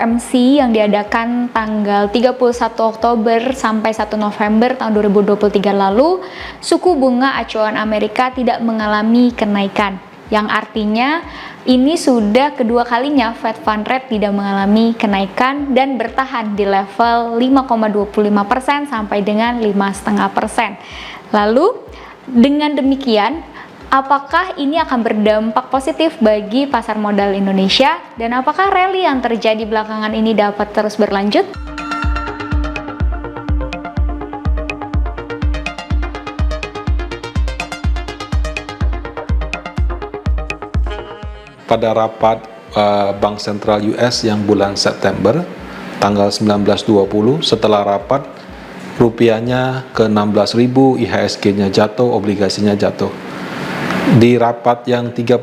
FOMC yang diadakan tanggal 31 Oktober sampai 1 November tahun 2023 lalu, suku bunga acuan Amerika tidak mengalami kenaikan, yang artinya ini sudah kedua kalinya Fed Fund Rate tidak mengalami kenaikan dan bertahan di level 5,25% sampai dengan 5,5%. Lalu dengan demikian, apakah ini akan berdampak positif bagi pasar modal Indonesia dan apakah rally yang terjadi belakangan ini dapat terus berlanjut? Pada rapat Bank Sentral US yang bulan September tanggal 19-20, setelah rapat rupiahnya ke 16.000, IHSG-nya jatuh, obligasinya jatuh. Di rapat yang 31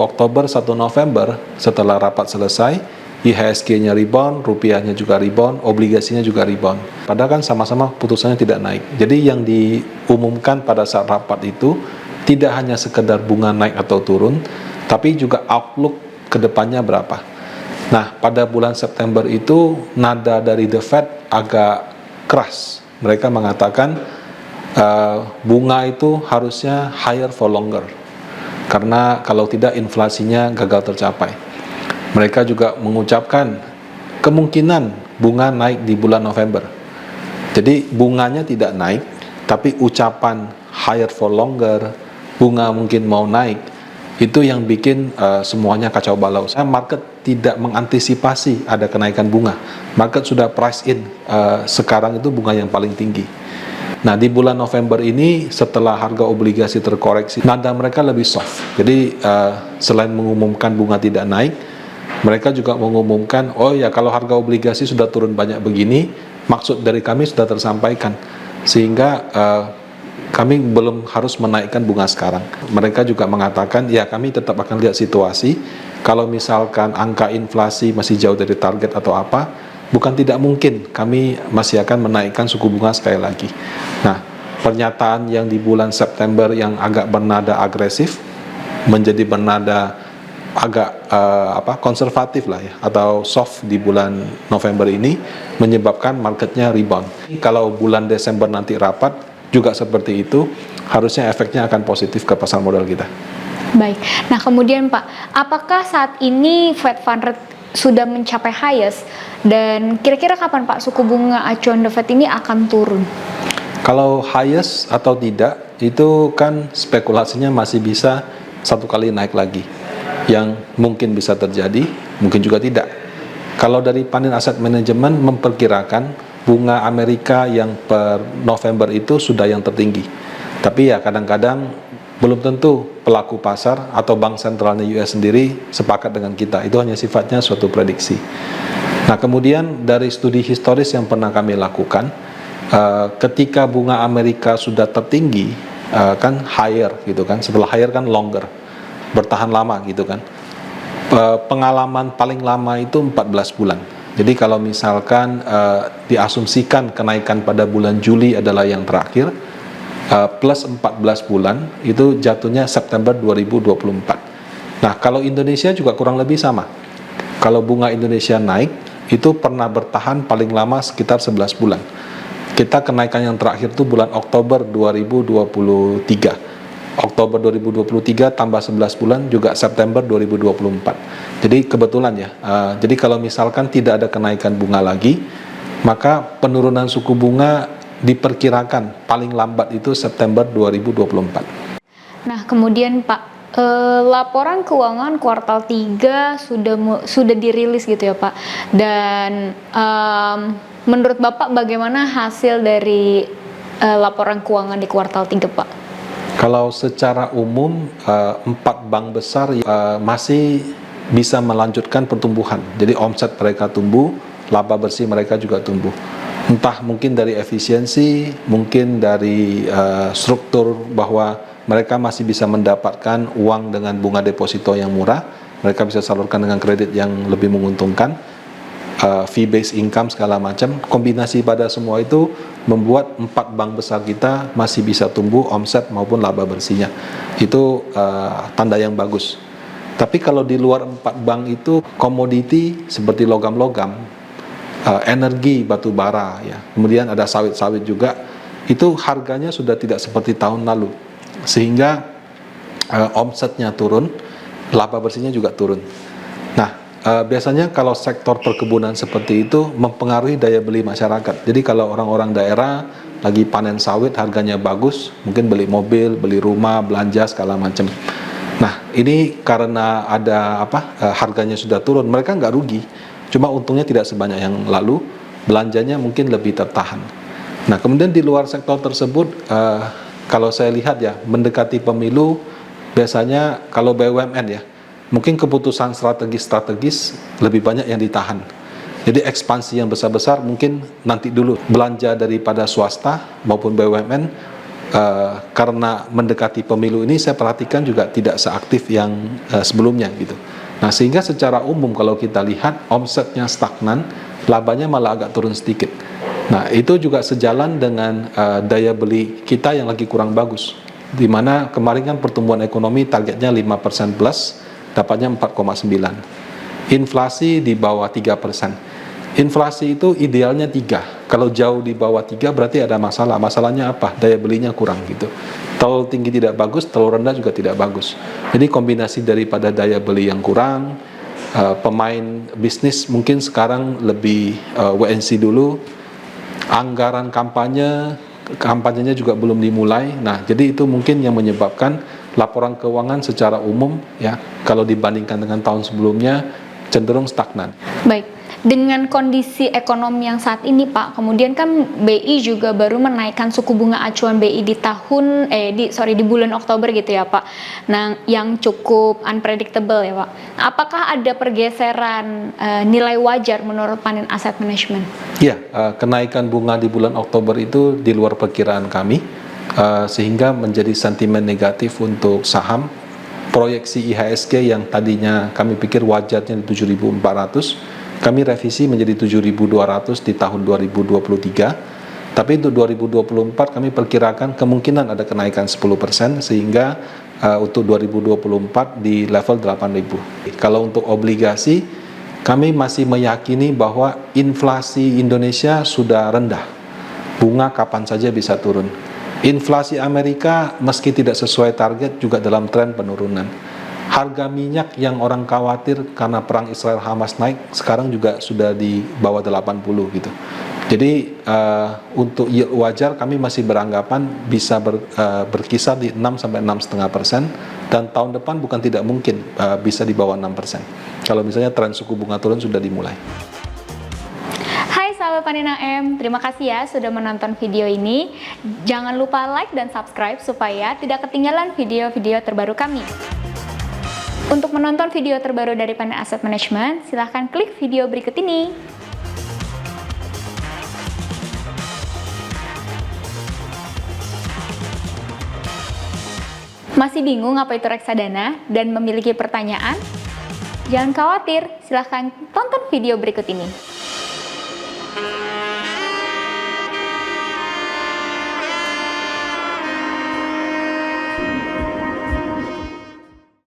Oktober 1 November setelah rapat selesai, IHSG-nya rebound, rupiahnya juga rebound, obligasinya juga rebound. Padahal kan sama-sama putusannya tidak naik. Jadi yang diumumkan pada saat rapat itu tidak hanya sekedar bunga naik atau turun, tapi juga outlook ke depannya berapa. Nah, pada bulan September itu nada dari The Fed agak keras. Mereka mengatakan bunga itu harusnya higher for longer, karena kalau tidak inflasinya gagal tercapai. Mereka juga mengucapkan kemungkinan bunga naik di bulan November. Jadi bunganya tidak naik, tapi ucapan higher for longer, bunga mungkin mau naik, itu yang bikin semuanya kacau balau. Market tidak mengantisipasi ada kenaikan bunga. Market sudah price in sekarang itu bunga yang paling tinggi. Nah, di bulan November ini setelah harga obligasi terkoreksi, nada mereka lebih soft. Jadi selain mengumumkan bunga tidak naik, mereka juga mengumumkan, oh ya kalau harga obligasi sudah turun banyak begini, maksud dari kami sudah tersampaikan, sehingga kami belum harus menaikkan bunga sekarang. Mereka juga mengatakan, ya kami tetap akan lihat situasi, kalau misalkan angka inflasi masih jauh dari target atau apa, bukan tidak mungkin kami masih akan menaikkan suku bunga sekali lagi. Nah, pernyataan yang di bulan September yang agak bernada agresif menjadi bernada agak konservatif lah ya, atau soft di bulan November ini menyebabkan marketnya rebound. Kalau bulan Desember nanti rapat juga seperti itu, harusnya efeknya akan positif ke pasar modal kita. Baik. Nah, kemudian Pak, apakah saat ini Fed Fund Rate sudah mencapai highest dan kira-kira kapan Pak suku bunga acuan The Fed ini akan turun? Kalau highest atau tidak itu kan spekulasinya masih bisa satu kali naik lagi, yang mungkin bisa terjadi, mungkin juga tidak. Kalau dari Panin Asset Management memperkirakan bunga Amerika yang per November itu sudah yang tertinggi, tapi ya kadang-kadang belum tentu pelaku pasar atau bank sentralnya US sendiri sepakat dengan kita. Itu hanya sifatnya suatu prediksi. Nah, kemudian dari studi historis yang pernah kami lakukan, ketika bunga Amerika sudah tertinggi, kan higher gitu kan, setelah higher kan longer, bertahan lama gitu kan. Pengalaman paling lama itu 14 bulan. Jadi kalau misalkan diasumsikan kenaikan pada bulan Juli adalah yang terakhir, plus 14 bulan, itu jatuhnya September 2024. Nah, kalau Indonesia juga kurang lebih sama. Kalau bunga Indonesia naik, itu pernah bertahan paling lama sekitar 11 bulan. Kita kenaikan yang terakhir itu bulan Oktober 2023. Oktober 2023 tambah 11 bulan juga September 2024. Jadi kebetulan ya, jadi kalau misalkan tidak ada kenaikan bunga lagi, maka penurunan suku bunga diperkirakan paling lambat itu September 2024. Nah, kemudian Pak, laporan keuangan kuartal 3 sudah dirilis gitu ya Pak. Dan menurut Bapak bagaimana hasil dari laporan keuangan di kuartal 3 Pak? Kalau secara umum 4 bank besar masih bisa melanjutkan pertumbuhan. Jadi omset mereka tumbuh, laba bersih mereka juga tumbuh. Entah mungkin dari efisiensi, mungkin dari struktur bahwa mereka masih bisa mendapatkan uang dengan bunga deposito yang murah, mereka bisa salurkan dengan kredit yang lebih menguntungkan, fee based income segala macam. Kombinasi pada semua itu membuat 4 bank besar kita masih bisa tumbuh omset maupun laba bersihnya. Itu tanda yang bagus. Tapi kalau di luar 4 bank itu komoditi seperti logam-logam, energi batu bara, ya, kemudian ada sawit-sawit juga, itu harganya sudah tidak seperti tahun lalu, sehingga omsetnya turun, laba bersihnya juga turun. Nah, biasanya kalau sektor perkebunan seperti itu mempengaruhi daya beli masyarakat. Jadi kalau orang-orang daerah lagi panen sawit, harganya bagus, mungkin beli mobil, beli rumah, belanja segala macam. Nah, ini karena ada harganya sudah turun, mereka nggak rugi, cuma untungnya tidak sebanyak yang lalu, belanjanya mungkin lebih tertahan. Nah, kemudian di luar sektor tersebut, kalau saya lihat ya, mendekati pemilu, biasanya kalau BUMN ya, mungkin keputusan strategis lebih banyak yang ditahan. Jadi ekspansi yang besar-besar mungkin nanti dulu, belanja daripada swasta maupun BUMN. Karena mendekati pemilu ini saya perhatikan juga tidak seaktif yang sebelumnya gitu. Nah, sehingga secara umum kalau kita lihat omsetnya stagnan, labanya malah agak turun sedikit. Nah, itu juga sejalan dengan daya beli kita yang lagi kurang bagus, di mana kemarin kan pertumbuhan ekonomi targetnya 5% plus, dapatnya 4,9. Inflasi di bawah 3%. Inflasi itu idealnya 3. Kalau jauh di bawah 3 berarti ada masalah. Masalahnya apa? Daya belinya kurang gitu. Terlalu tinggi tidak bagus, terlalu rendah juga tidak bagus. Jadi kombinasi daripada daya beli yang kurang, pemain bisnis mungkin sekarang lebih wait and see dulu. Anggaran kampanyenya juga belum dimulai. Nah, jadi itu mungkin yang menyebabkan laporan keuangan secara umum ya, kalau dibandingkan dengan tahun sebelumnya cenderung stagnan. Baik. Dengan kondisi ekonomi yang saat ini, Pak, kemudian kan BI juga baru menaikkan suku bunga acuan BI di bulan Oktober gitu ya, Pak. Nah, yang cukup unpredictable ya, Pak. Apakah ada pergeseran nilai wajar menurut Panin Asset Management? Ya, kenaikan bunga di bulan Oktober itu di luar perkiraan kami, sehingga menjadi sentimen negatif untuk saham. Proyeksi IHSG yang tadinya kami pikir wajarnya di 7.400, kami revisi menjadi 7.200 di tahun 2023. Tapi untuk 2024 kami perkirakan kemungkinan ada kenaikan 10%, sehingga untuk 2024 di level 8.000. Kalau untuk obligasi, kami masih meyakini bahwa inflasi Indonesia sudah rendah. Bunga kapan saja bisa turun. Inflasi Amerika meski tidak sesuai target juga dalam tren penurunan. Harga minyak yang orang khawatir karena perang Israel-Hamas naik, sekarang juga sudah di bawah 80 gitu. Jadi untuk yield wajar kami masih beranggapan bisa berkisar di 6-6,5%, dan tahun depan bukan tidak mungkin bisa di bawah 6%. Kalau misalnya tren suku bunga turun sudah dimulai. Hai sahabat Panin AM, terima kasih ya sudah menonton video ini. Jangan lupa like dan subscribe supaya tidak ketinggalan video-video terbaru kami. Untuk menonton video terbaru dari Panin Asset Management, silahkan klik video berikut ini. Masih bingung apa itu reksadana dan memiliki pertanyaan? Jangan khawatir, silahkan tonton video berikut ini.